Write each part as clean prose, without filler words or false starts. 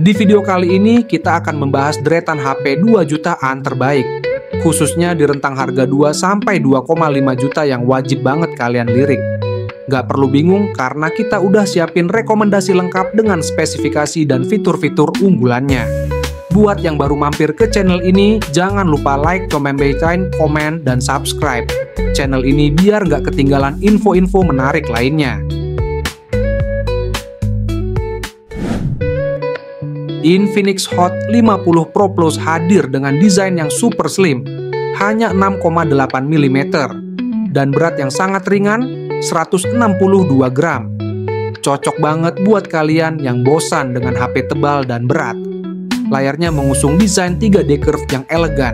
Di video kali ini kita akan membahas deretan HP 2 jutaan terbaik, khususnya di rentang harga 2 sampai 2,5 juta yang wajib banget kalian lirik. Gak perlu bingung karena kita udah siapin rekomendasi lengkap dengan spesifikasi dan fitur-fitur unggulannya. Buat yang baru mampir ke channel ini, jangan lupa like, comment, komen, dan subscribe channel ini biar gak ketinggalan info-info menarik lainnya. Infinix Hot 50 Pro Plus hadir dengan desain yang super slim, hanya 6,8 mm, dan berat yang sangat ringan, 162 gram. Cocok banget buat kalian yang bosan dengan HP tebal dan berat. Layarnya mengusung desain 3D curve yang elegan,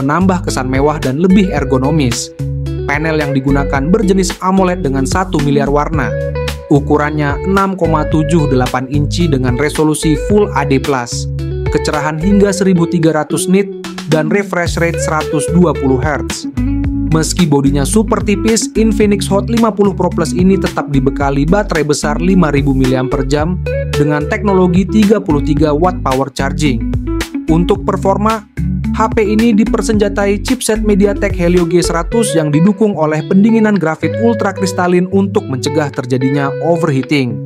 menambah kesan mewah dan lebih ergonomis. Panel yang digunakan berjenis AMOLED dengan 1 miliar warna. Ukurannya 6,78 inci dengan resolusi Full HD+, kecerahan hingga 1300 nit, dan refresh rate 120 Hz. Meski bodinya super tipis, Infinix Hot 50 Pro Plus ini tetap dibekali baterai besar 5000 mAh dengan teknologi 33 watt power charging. Untuk performa, HP ini dipersenjatai chipset MediaTek Helio G100 yang didukung oleh pendinginan grafit ultra kristalin untuk mencegah terjadinya overheating.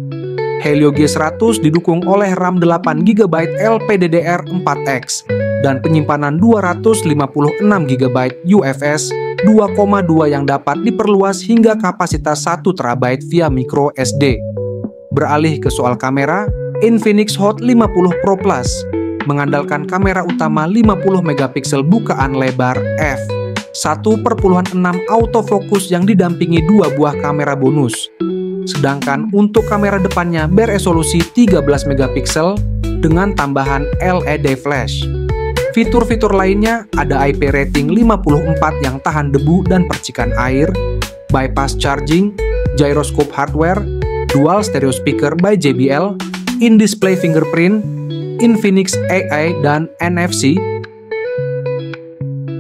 Helio G100 didukung oleh RAM 8GB LPDDR4X dan penyimpanan 256GB UFS 2,2 yang dapat diperluas hingga kapasitas 1 TB via micro SD. Beralih ke soal kamera, Infinix Hot 50 Pro Plus mengandalkan kamera utama 50 megapiksel bukaan lebar f1.6 autofocus yang didampingi 2 buah kamera bonus. Sedangkan untuk kamera depannya beresolusi 13 megapiksel dengan tambahan LED flash. Fitur-fitur lainnya ada IP rating 54 yang tahan debu dan percikan air, bypass charging, gyroscope hardware, dual stereo speaker by JBL, in-display fingerprint, Infinix AI, dan NFC.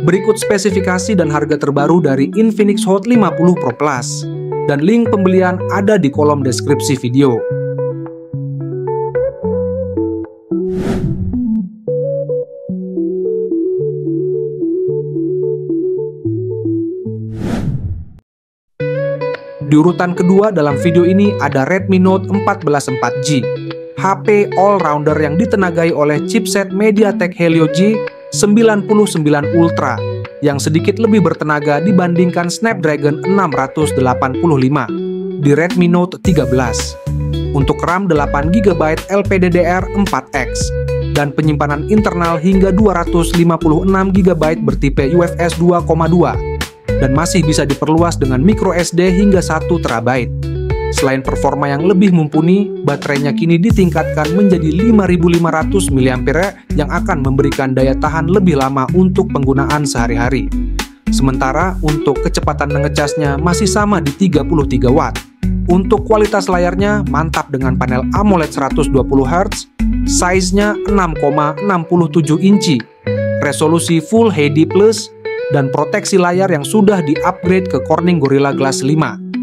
Berikut spesifikasi dan harga terbaru dari Infinix Hot 50 Pro Plus, dan link pembelian ada di kolom deskripsi video. Di urutan kedua dalam video ini ada Redmi Note 14 4G, HP all-rounder yang ditenagai oleh chipset MediaTek Helio G99 Ultra yang sedikit lebih bertenaga dibandingkan Snapdragon 685 di Redmi Note 13. Untuk RAM 8GB LPDDR4X dan penyimpanan internal hingga 256GB bertipe UFS 2,2 dan masih bisa diperluas dengan micro SD hingga 1 TB. Selain performa yang lebih mumpuni, baterainya kini ditingkatkan menjadi 5500 mAh yang akan memberikan daya tahan lebih lama untuk penggunaan sehari-hari. Sementara untuk kecepatan mengecasnya masih sama di 33 watt. Untuk kualitas layarnya mantap dengan panel AMOLED 120Hz, size-nya 6,67 inci, resolusi Full HD+, dan proteksi layar yang sudah di-upgrade ke Corning Gorilla Glass 5.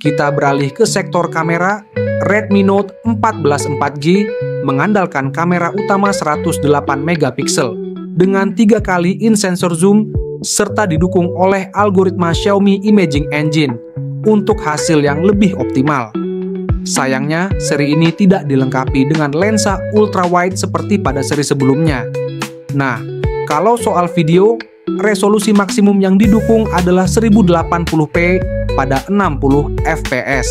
Kita beralih ke sektor kamera. Redmi Note 14 4G mengandalkan kamera utama 108 megapiksel dengan 3 kali in-sensor zoom serta didukung oleh algoritma Xiaomi Imaging Engine untuk hasil yang lebih optimal. Sayangnya, seri ini tidak dilengkapi dengan lensa ultra wide seperti pada seri sebelumnya. Nah, kalau soal video, resolusi maksimum yang didukung adalah 1080p pada 60 fps.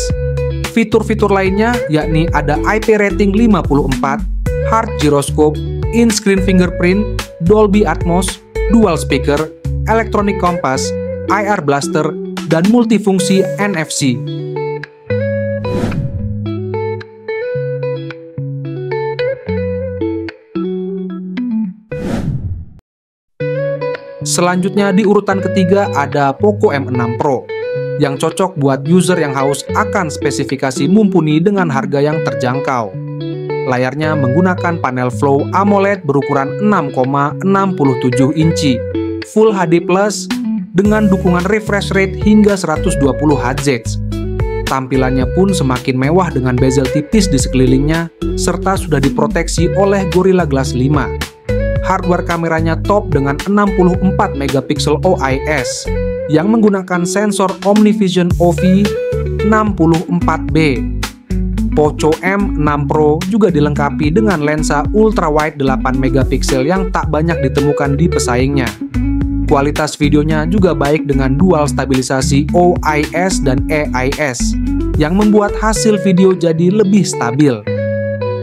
Fitur-fitur lainnya yakni ada IP rating 54, hard gyroscope, in-screen fingerprint, Dolby Atmos, dual speaker, electronic compass, IR blaster, dan multifungsi NFC. Selanjutnya di urutan ketiga ada Poco M6 Pro yang cocok buat user yang haus akan spesifikasi mumpuni dengan harga yang terjangkau. Layarnya menggunakan panel Flow AMOLED berukuran 6,67 inci, Full HD+, dengan dukungan refresh rate hingga 120 Hz. Tampilannya pun semakin mewah dengan bezel tipis di sekelilingnya, serta sudah diproteksi oleh Gorilla Glass 5. Hardware kameranya top dengan 64 megapiksel OIS yang menggunakan sensor OmniVision OV64B. Poco M6 Pro juga dilengkapi dengan lensa ultrawide 8 megapiksel yang tak banyak ditemukan di pesaingnya. Kualitas videonya juga baik dengan dual stabilisasi OIS dan EIS yang membuat hasil video jadi lebih stabil.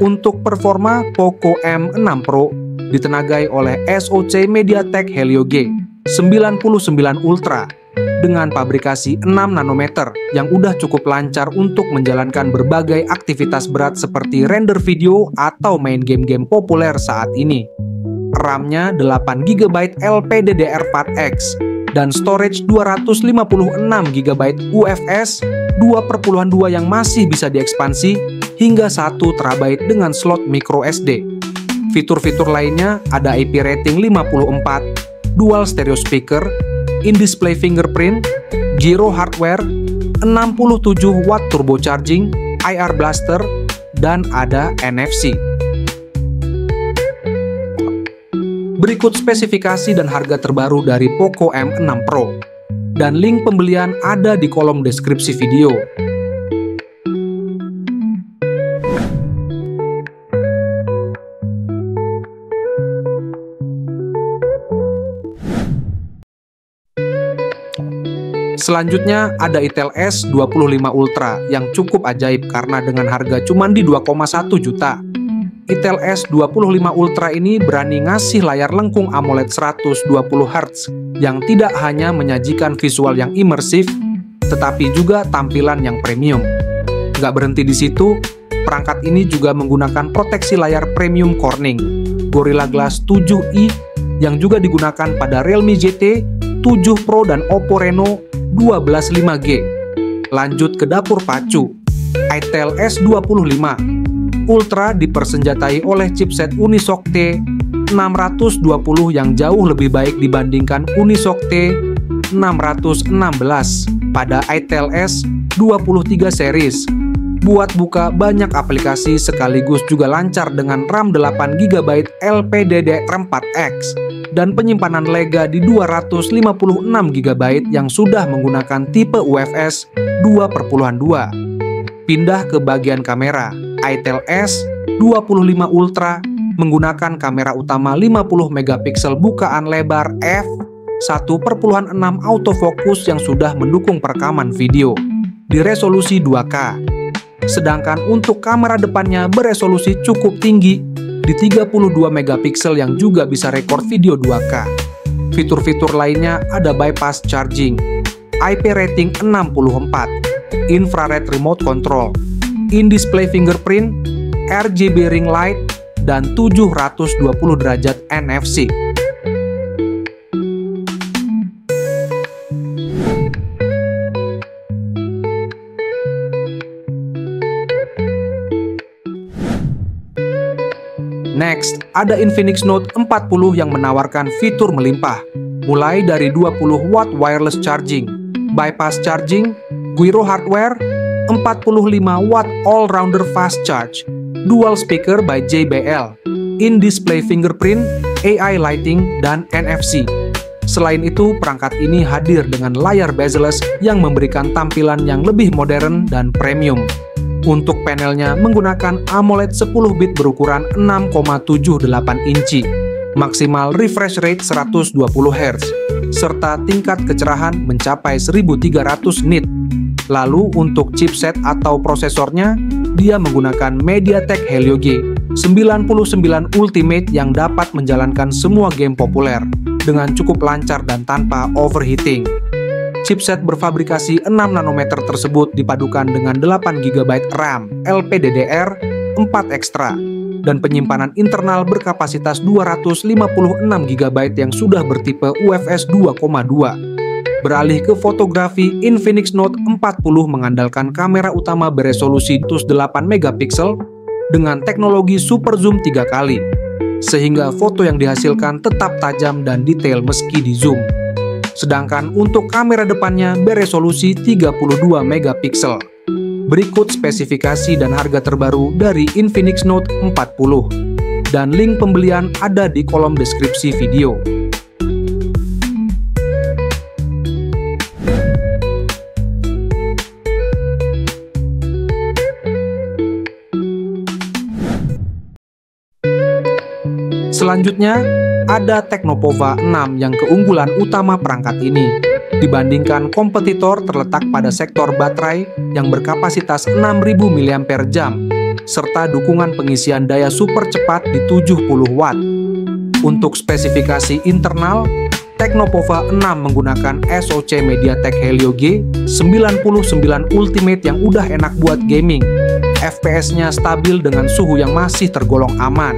Untuk performa, Poco M6 Pro ditenagai oleh SoC MediaTek Helio G99 Ultra dengan pabrikasi 6 nanometer yang udah cukup lancar untuk menjalankan berbagai aktivitas berat seperti render video atau main game-game populer saat ini. RAM-nya 8GB LPDDR4X dan storage 256GB UFS 2.2 yang masih bisa diekspansi hingga 1TB dengan slot microSD. Fitur-fitur lainnya ada IP rating 54, dual stereo speaker, in-display fingerprint, gyro hardware, 67 watt turbocharging, IR blaster, dan ada NFC. Berikut spesifikasi dan harga terbaru dari Poco M6 Pro. Dan link pembelian ada di kolom deskripsi video. Selanjutnya ada Itel S25 Ultra yang cukup ajaib karena dengan harga cuma di 2,1 juta. Itel S25 Ultra ini berani ngasih layar lengkung AMOLED 120Hz yang tidak hanya menyajikan visual yang imersif, tetapi juga tampilan yang premium. Nggak berhenti di situ, perangkat ini juga menggunakan proteksi layar premium Corning, Gorilla Glass 7i yang juga digunakan pada Realme GT 7 Pro dan Oppo Reno 12 5G. Lanjut ke dapur pacu, Itel S25 Ultra dipersenjatai oleh chipset Unisoc T620 yang jauh lebih baik dibandingkan Unisoc T616 pada Itel S23 series. Buat buka banyak aplikasi sekaligus juga lancar dengan RAM 8GB LPDDR4X dan penyimpanan lega di 256GB yang sudah menggunakan tipe UFS 2.2. Pindah ke bagian kamera. Itel S25 Ultra menggunakan kamera utama 50 megapiksel bukaan lebar f1.6 autofocus yang sudah mendukung perekaman video di resolusi 2K. Sedangkan untuk kamera depannya beresolusi cukup tinggi di 32 megapiksel yang juga bisa rekor video 2K. Fitur-fitur lainnya ada bypass charging, IP rating 64, infrared remote control, in-display fingerprint, RGB ring light, dan 720 derajat NFC. Next, ada Infinix Note 40 yang menawarkan fitur melimpah, mulai dari 20 watt wireless charging, bypass charging, gyro hardware, 45 watt all-rounder fast charge, dual speaker by JBL, in-display fingerprint, AI lighting, dan NFC. Selain itu, perangkat ini hadir dengan layar bezel-less yang memberikan tampilan yang lebih modern dan premium. Untuk panelnya menggunakan AMOLED 10 bit berukuran 6,78 inci, maksimal refresh rate 120 Hz, serta tingkat kecerahan mencapai 1300 nit. Lalu untuk chipset atau prosesornya, dia menggunakan MediaTek Helio G99 Ultimate yang dapat menjalankan semua game populer dengan cukup lancar dan tanpa overheating. Chipset berfabrikasi 6 nanometer tersebut dipadukan dengan 8GB RAM LPDDR4 Extra dan penyimpanan internal berkapasitas 256GB yang sudah bertipe UFS 2.2. Beralih ke fotografi, Infinix Note 40 mengandalkan kamera utama beresolusi 8 megapiksel dengan teknologi super zoom 3 kali, sehingga foto yang dihasilkan tetap tajam dan detail meski di zoom. Sedangkan untuk kamera depannya beresolusi 32 megapiksel. Berikut spesifikasi dan harga terbaru dari Infinix Note 40. Dan link pembelian ada di kolom deskripsi video. Selanjutnya, ada Tecnopova 6 yang keunggulan utama perangkat ini. Dibandingkan kompetitor terletak pada sektor baterai yang berkapasitas 6000 mAh, serta dukungan pengisian daya super cepat di 70 Watt. Untuk spesifikasi internal, Tecnopova 6 menggunakan SoC MediaTek Helio G99 Ultimate yang udah enak buat gaming. FPS-nya stabil dengan suhu yang masih tergolong aman.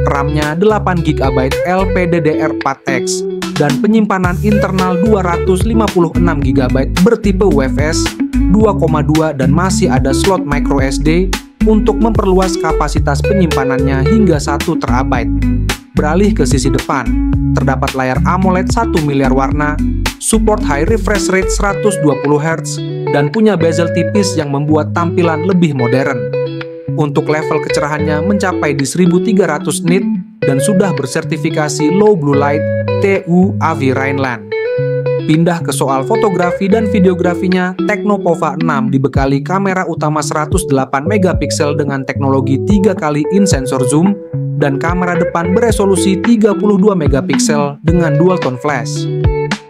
RAM-nya 8GB LPDDR4X dan penyimpanan internal 256GB bertipe UFS 2,2 dan masih ada slot microSD untuk memperluas kapasitas penyimpanannya hingga 1 TB. Beralih ke sisi depan, terdapat layar AMOLED 1 miliar warna, support high refresh rate 120Hz, dan punya bezel tipis yang membuat tampilan lebih modern. Untuk level kecerahannya mencapai di 1300 nit dan sudah bersertifikasi Low Blue Light TÜV Rheinland. Pindah ke soal fotografi dan videografinya, Tecnopova 6 dibekali kamera utama 108 megapiksel dengan teknologi 3 kali in-sensor zoom dan kamera depan beresolusi 32 megapiksel dengan dual tone flash.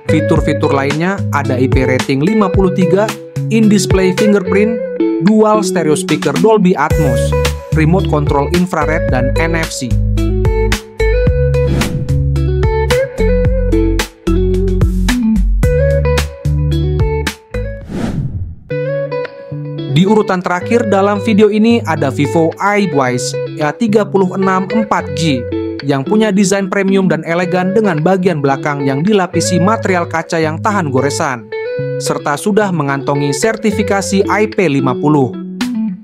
Fitur-fitur lainnya ada IP rating 53, in-display fingerprint, dual stereo speaker Dolby Atmos, remote control infrared dan NFC. Di urutan terakhir dalam video ini ada Vivo iWise A36 4G yang punya desain premium dan elegan dengan bagian belakang yang dilapisi material kaca yang tahan goresan, serta sudah mengantongi sertifikasi IP50.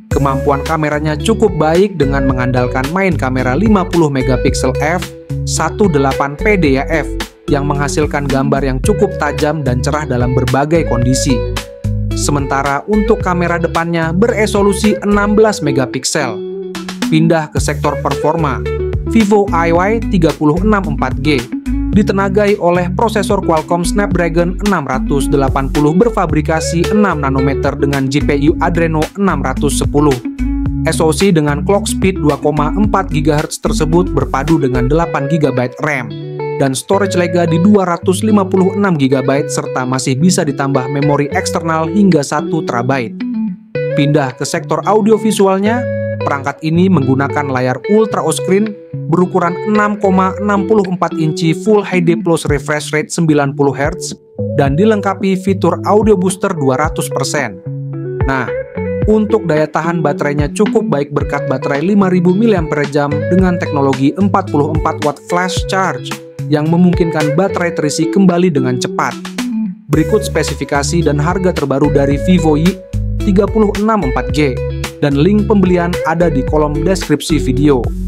Kemampuan kameranya cukup baik dengan mengandalkan main kamera 50 megapiksel f1.8 PDAF yang menghasilkan gambar yang cukup tajam dan cerah dalam berbagai kondisi. Sementara untuk kamera depannya beresolusi 16 megapiksel. Pindah ke sektor performa, Vivo iY36 4G ditenagai oleh prosesor Qualcomm Snapdragon 680 berfabrikasi 6 nanometer dengan GPU Adreno 610. SoC dengan clock speed 2,4 GHz tersebut berpadu dengan 8 GB RAM dan storage lega di 256 GB serta masih bisa ditambah memori eksternal hingga 1 TB. Pindah ke sektor audiovisualnya, perangkat ini menggunakan layar Ultra O-Screen berukuran 6,64 inci Full HD Plus refresh rate 90 Hz dan dilengkapi fitur audio booster 200%. Nah, untuk daya tahan baterainya cukup baik berkat baterai 5000 mAh dengan teknologi 44 watt flash charge yang memungkinkan baterai terisi kembali dengan cepat. Berikut spesifikasi dan harga terbaru dari Vivo Y36 4G dan link pembelian ada di kolom deskripsi video.